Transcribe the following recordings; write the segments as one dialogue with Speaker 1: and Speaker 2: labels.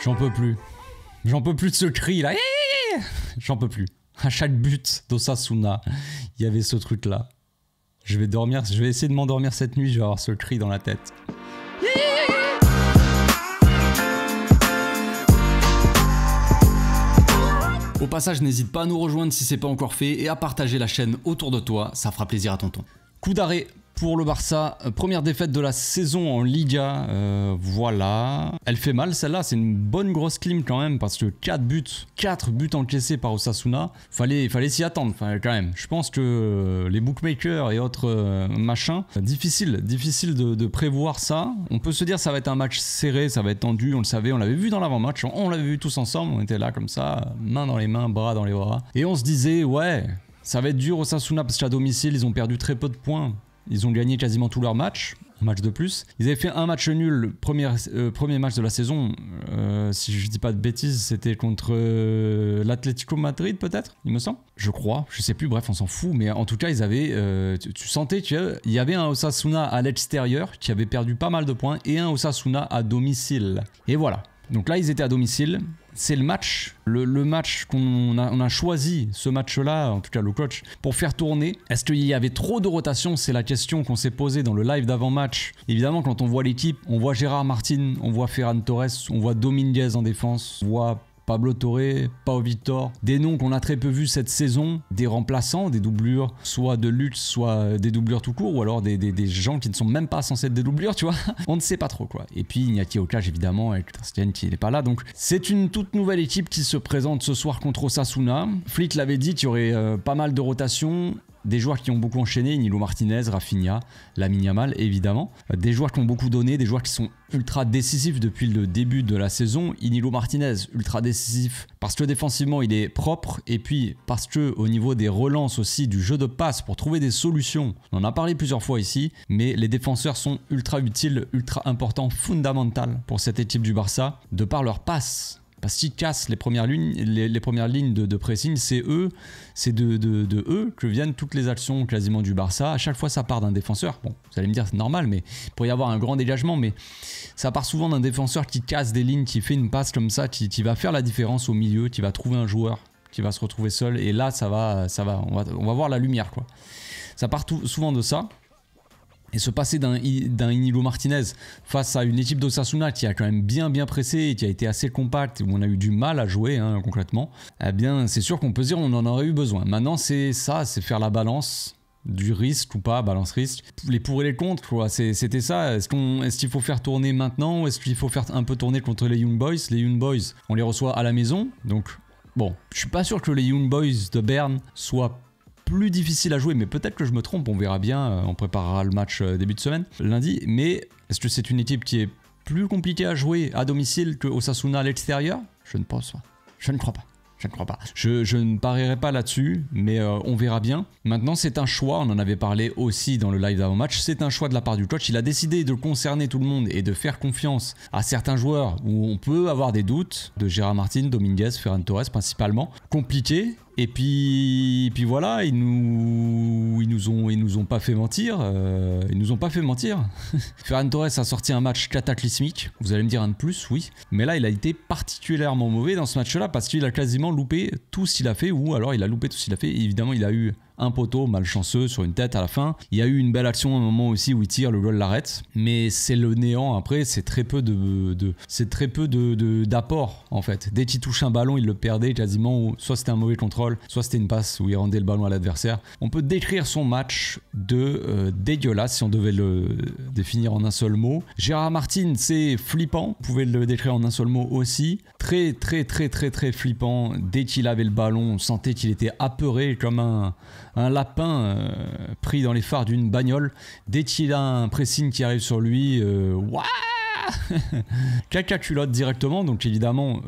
Speaker 1: J'en peux plus. J'en peux plus de ce cri là. J'en peux plus. À chaque but d'Osasuna, il y avait ce truc là. Je vais dormir, je vais essayer de m'endormir cette nuit, je vais avoir ce cri dans la tête. Au passage, n'hésite pas à nous rejoindre si c'est pas encore fait et à partager la chaîne autour de toi, ça fera plaisir à tonton. Coup d'arrêt pour le Barça, première défaite de la saison en Liga, voilà. Elle fait mal celle-là, c'est une bonne grosse clim quand même parce que 4 buts encaissés par Osasuna, fallait s'y attendre quand même. Je pense que les bookmakers et autres machins, difficile de prévoir ça. On peut se dire ça va être un match serré, ça va être tendu, on le savait, on l'avait vu dans l'avant-match, on l'avait vu tous ensemble, on était là comme ça, main dans les mains, bras dans les bras. Et on se disait ouais, ça va être dur Osasuna parce qu'à domicile ils ont perdu très peu de points. Ils ont gagné quasiment tous leurs matchs, un match de plus. Ils avaient fait un match nul, premier match de la saison, si je dis pas de bêtises, c'était contre l'Atlético Madrid peut-être, il me semble. Je crois, je sais plus, bref on s'en fout, mais en tout cas ils avaient, tu sentais qu'il y avait un Osasuna à l'extérieur qui avait perdu pas mal de points et un Osasuna à domicile. Et voilà. Donc là, ils étaient à domicile. C'est le match, le match qu'on a choisi, ce match-là, en tout cas le coach, pour faire tourner. Est-ce qu'il y avait trop de rotation? C'est la question qu'on s'est posée dans le live d'avant-match. Évidemment, quand on voit l'équipe, on voit Gérard Martin, on voit Ferran Torres, on voit Dominguez en défense, on voit Pablo Torre, Pau Victor, des noms qu'on a très peu vus cette saison, des remplaçants, des doublures, soit de luxe, soit des doublures tout court, ou alors des gens qui ne sont même pas censés être des doublures, tu vois. On ne sait pas trop quoi. Et puis Iñaki Okage évidemment, avec Christian qui n'est pas là, donc c'est une toute nouvelle équipe qui se présente ce soir contre Osasuna. Flick l'avait dit qu'il y aurait pas mal de rotations. Des joueurs qui ont beaucoup enchaîné, Nilo Martinez, Rafinha, Lamine Yamal évidemment. Des joueurs qui ont beaucoup donné, des joueurs qui sont ultra décisifs depuis le début de la saison. Nilo Martinez, ultra décisif parce que défensivement il est propre et puis parce que au niveau des relances aussi, du jeu de passe pour trouver des solutions. On en a parlé plusieurs fois ici, mais les défenseurs sont ultra utiles, ultra importants, fondamentaux pour cette équipe du Barça, de par leur passe. Parce qu'ils cassent les premières lignes, de pressing, c'est eux, c'est de eux que viennent toutes les actions quasiment du Barça. À chaque fois, ça part d'un défenseur. Bon, vous allez me dire, c'est normal, mais il pourrait y avoir un grand dégagement, mais ça part souvent d'un défenseur qui casse des lignes, qui fait une passe comme ça, qui va faire la différence au milieu, qui va trouver un joueur, qui va se retrouver seul. Et là, on va voir la lumière, quoi. Ça part souvent de ça. Et se passer d'un Iñigo Martinez face à une équipe d'Osasuna qui a quand même bien pressé et qui a été assez compacte, où on a eu du mal à jouer concrètement, eh bien c'est sûr qu'on peut dire qu'on en aurait eu besoin. Maintenant c'est ça, c'est faire la balance du risque ou pas, balance risque, les pour et les contre, quoi. C'était ça. Est-ce qu'il faut faire tourner maintenant ou est-ce qu'il faut faire un peu tourner contre les Young Boys? Les Young Boys, on les reçoit à la maison, donc bon, je suis pas sûr que les Young Boys de Berne soient plus difficile à jouer, mais peut-être que je me trompe, on verra bien, on préparera le match début de semaine, lundi, mais est-ce que c'est une équipe qui est plus compliquée à jouer à domicile que Osasuna à l'extérieur? Je ne pense pas, je ne crois pas. Je ne parierai pas là-dessus, mais on verra bien. Maintenant, c'est un choix, on en avait parlé aussi dans le live d'avant-match, c'est un choix de la part du coach. Il a décidé de concerner tout le monde et de faire confiance à certains joueurs où on peut avoir des doutes, de Gérard Martin, Dominguez, Ferran Torres principalement. Compliqué. Et puis voilà, ils nous ont pas fait mentir. Ferran Torres a sorti un match cataclysmique. Vous allez me dire un de plus, oui. Mais là, il a été particulièrement mauvais dans ce match-là parce qu'il a quasiment loupé tout ce qu'il a fait, ou alors il a loupé tout ce qu'il a fait. Et évidemment, il a eu un poteau malchanceux sur une tête à la fin. Il y a eu une belle action à un moment aussi où il tire, le goal l'arrête. Mais c'est le néant après, c'est très peu d'apport en fait. Dès qu'il touche un ballon, il le perdait quasiment, ou soit c'était un mauvais contrôle, soit c'était une passe où il rendait le ballon à l'adversaire. On peut décrire son match de dégueulasse si on devait le définir en un seul mot. Gérard Martin, c'est flippant, vous pouvez le décrire en un seul mot aussi. Très flippant. Dès qu'il avait le ballon, on sentait qu'il était apeuré comme un lapin pris dans les phares d'une bagnole. Dès qu'il a un pressing qui arrive sur lui, caca culotte directement. Donc évidemment,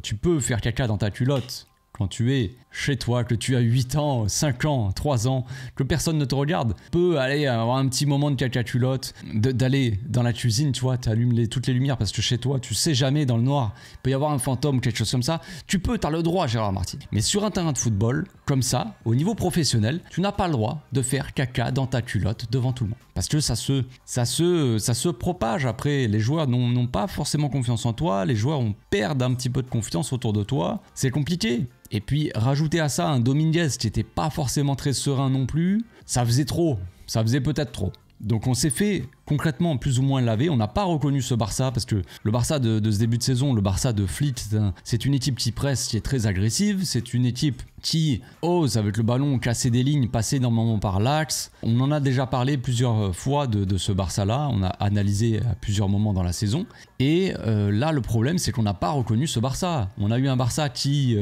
Speaker 1: tu peux faire caca dans ta culotte quand tu es chez toi, que tu as 8 ans, 5 ans, 3 ans, que personne ne te regarde, peut aller avoir un petit moment de caca culotte, d'aller dans la cuisine, tu vois, tu allumes toutes les lumières parce que chez toi, tu sais jamais dans le noir, il peut y avoir un fantôme, quelque chose comme ça. Tu as le droit, Gérard Martin. Mais sur un terrain de football, comme ça, au niveau professionnel, tu n'as pas le droit de faire caca dans ta culotte devant tout le monde. Parce que ça se propage après. Les joueurs n'ont pas forcément confiance en toi, les joueurs perdent un petit peu de confiance autour de toi. C'est compliqué. Et puis rajouter à ça un Dominguez qui n'était pas forcément très serein non plus, ça faisait trop, ça faisait peut-être trop. Donc on s'est fait concrètement plus ou moins laver, on n'a pas reconnu ce Barça parce que le Barça de ce début de saison, le Barça de Flick, c'est une équipe qui presse, qui est très agressive, c'est une équipe qui ose avec le ballon casser des lignes, passer normalement par l'axe. On en a déjà parlé plusieurs fois de ce Barça-là, on a analysé à plusieurs moments dans la saison. Et là, le problème, c'est qu'on n'a pas reconnu ce Barça. On a eu un Barça qui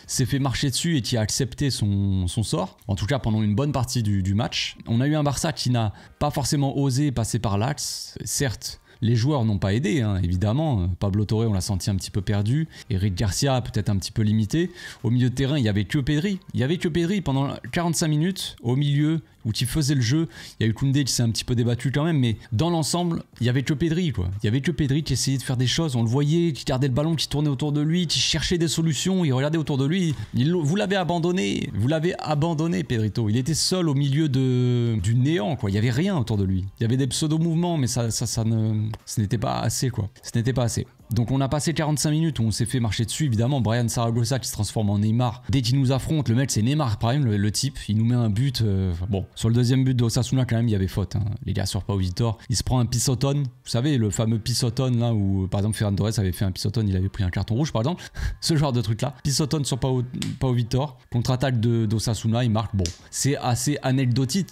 Speaker 1: s'est fait marcher dessus et qui a accepté son sort, en tout cas pendant une bonne partie du match. On a eu un Barça qui n'a pas forcément osé passer par l'axe, certes. Les joueurs n'ont pas aidé, hein, évidemment. Pablo Torre, on l'a senti un petit peu perdu. Eric Garcia, peut-être un petit peu limité. Au milieu de terrain, il n'y avait que Pedri. Il n'y avait que Pedri pendant 45 minutes au milieu où il faisait le jeu. Il y a eu Koundé qui s'est un petit peu débattu quand même, mais dans l'ensemble, il n'y avait que Pedri, quoi. Il n'y avait que Pedri qui essayait de faire des choses. On le voyait, qui gardait le ballon, qui tournait autour de lui, qui cherchait des solutions. Il regardait autour de lui. Vous l'avez abandonné. Vous l'avez abandonné, Pedrito. Il était seul au milieu du néant, quoi. Il n'y avait rien autour de lui. Il y avait des pseudo-mouvements, mais ce n'était pas assez, quoi. Ce n'était pas assez. Donc on a passé 45 minutes où on s'est fait marcher dessus, évidemment. Brian Saragossa qui se transforme en Neymar. Dès qu'il nous affronte, le mec c'est Neymar Prime, le type. Il nous met un but. Bon, sur le deuxième but d'Osasuna quand même il y avait faute, hein. Les gars sur Pau Vitor. Il se prend un pisotone. Vous savez le fameux pisotone là où par exemple Ferran Torres avait fait un pisotone, il avait pris un carton rouge par exemple. Ce genre de truc là. Pisotone sur Pau Vitor. Contre-attaque d'Osasuna, il marque. Bon, c'est assez anecdotique.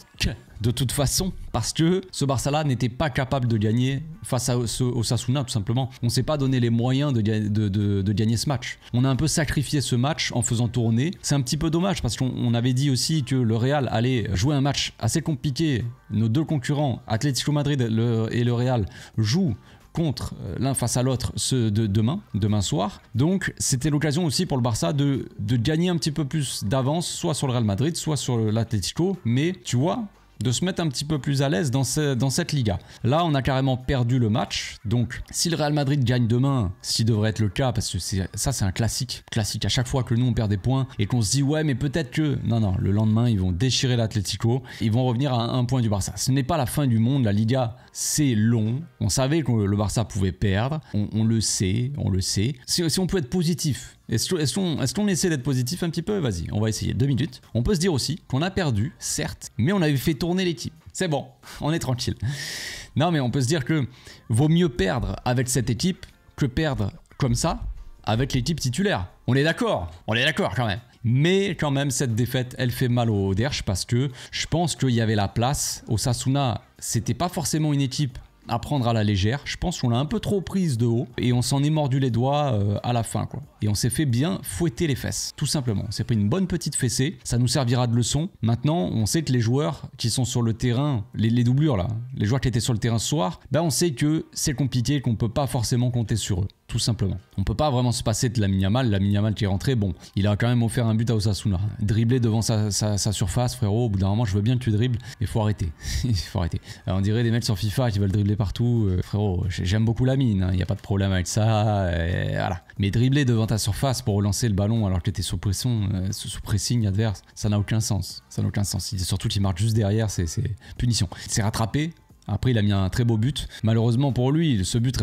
Speaker 1: De toute façon, parce que ce Barça-là n'était pas capable de gagner face à Osasuna, tout simplement. On ne s'est pas donné les moyens de gagner ce match. On a un peu sacrifié ce match en faisant tourner. C'est un petit peu dommage parce qu'on avait dit aussi que le Real allait jouer un match assez compliqué. Nos deux concurrents, Atlético Madrid et le Real, jouent contre l'un face à l'autre demain soir. Donc c'était l'occasion aussi pour le Barça de gagner un petit peu plus d'avance, soit sur le Real Madrid, soit sur l'Atlético. Mais tu vois, de se mettre un petit peu plus à l'aise dans cette Liga. Là, on a carrément perdu le match. Donc, si le Real Madrid gagne demain, ce qui devrait être le cas, parce que c'est un classique. Classique à chaque fois que nous, on perd des points et qu'on se dit, ouais, mais peut-être que... Non, le lendemain, ils vont déchirer l'Atlético. Ils vont revenir à un point du Barça. Ce n'est pas la fin du monde. La Liga, c'est long. On savait que le Barça pouvait perdre. On le sait. Si on peut être positif... Est-ce qu'on essaie d'être positif un petit peu? Vas-y, on va essayer 2 minutes. On peut se dire aussi qu'on a perdu, certes, mais on avait fait tourner l'équipe. C'est bon, on est tranquille. Non, mais on peut se dire que vaut mieux perdre avec cette équipe que perdre comme ça avec l'équipe titulaire. On est d'accord quand même. Mais quand même, cette défaite, elle fait mal au Derche parce que je pense qu'il y avait la place. Osasuna, c'était pas forcément une équipe à prendre à la légère. Je pense qu'on l'a un peu trop prise de haut et on s'en est mordu les doigts à la fin, quoi. Et on s'est fait bien fouetter les fesses, tout simplement. On s'est pris une bonne petite fessée, ça nous servira de leçon. Maintenant, on sait que les joueurs qui sont sur le terrain, les doublures là, les joueurs qui étaient sur le terrain ce soir, ben on sait que c'est compliqué, qu'on peut pas forcément compter sur eux. Tout simplement. On peut pas vraiment se passer de Lamine Yamal qui est rentré, bon, il a quand même offert un but à Osasuna. Dribbler devant sa surface, frérot, au bout d'un moment, je veux bien que tu dribbles, mais faut arrêter. Il faut arrêter. Alors, on dirait des mecs sur FIFA qui veulent dribbler partout. Frérot, j'aime beaucoup Lamine, il n'y a pas de problème avec ça, voilà. Mais dribbler devant ta surface pour relancer le ballon alors que tu es sous pression, sous pressing adverse, ça n'a aucun sens. Ça n'a aucun sens. Surtout qu'il marque juste derrière, c'est punition. Il s'est rattrapé. Après, il a mis un très beau but. Malheureusement pour lui, ce but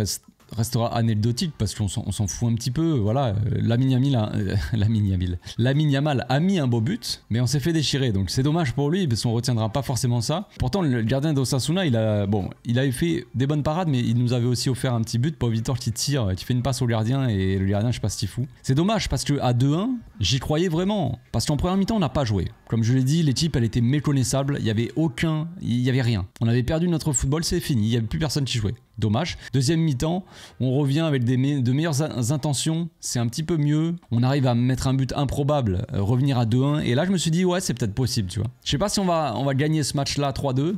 Speaker 1: restera anecdotique parce qu'on s'en fout un petit peu. Voilà, Lamine Yamal a mis un beau but, mais on s'est fait déchirer. Donc c'est dommage pour lui parce qu'on retiendra pas forcément ça. Pourtant, le gardien d'Osasuna, il avait fait des bonnes parades, mais il nous avait aussi offert un petit but. Pau Vitor qui tire, qui fait une passe au gardien et le gardien, je sais pas ce qu'il fout. C'est dommage parce que à 2-1, j'y croyais vraiment. Parce qu'en première mi-temps, on n'a pas joué. Comme je l'ai dit, l'équipe, elle était méconnaissable. Il y avait rien. On avait perdu notre football, c'est fini. Il n'y avait plus personne qui jouait. Dommage. Deuxième mi-temps, on revient avec de meilleures intentions. C'est un petit peu mieux. On arrive à mettre un but improbable, revenir à 2-1. Et là, je me suis dit, ouais, c'est peut-être possible, tu vois. Je sais pas si on va gagner ce match-là 3-2.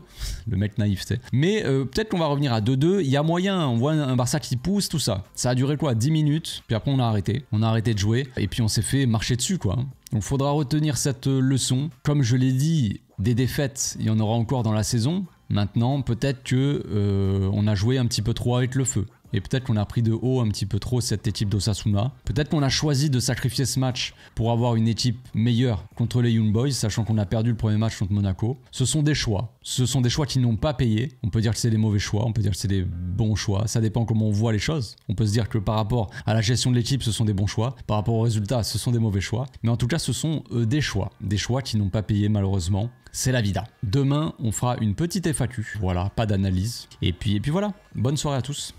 Speaker 1: Le mec naïf, tu sais. Mais peut-être qu'on va revenir à 2-2. Il y a moyen. On voit un Barça qui pousse, tout ça. Ça a duré quoi, 10 minutes. Puis après, on a arrêté. On a arrêté de jouer. Et puis, on s'est fait marcher dessus, quoi. Donc, il faudra retenir cette leçon. Comme je l'ai dit, des défaites, il y en aura encore dans la saison. Maintenant, peut-être que on a joué un petit peu trop avec le feu. Et peut-être qu'on a pris de haut un petit peu trop cette équipe d'Osasuna. Peut-être qu'on a choisi de sacrifier ce match pour avoir une équipe meilleure contre les Young Boys, sachant qu'on a perdu le premier match contre Monaco. Ce sont des choix. Ce sont des choix qui n'ont pas payé. On peut dire que c'est des mauvais choix, on peut dire que c'est des bons choix. Ça dépend comment on voit les choses. On peut se dire que par rapport à la gestion de l'équipe, ce sont des bons choix. Par rapport aux résultats, ce sont des mauvais choix. Mais en tout cas, ce sont des choix. Des choix qui n'ont pas payé malheureusement. C'est la vida. Demain, on fera une petite FAQ. Voilà, pas d'analyse. Et puis voilà. Bonne soirée à tous.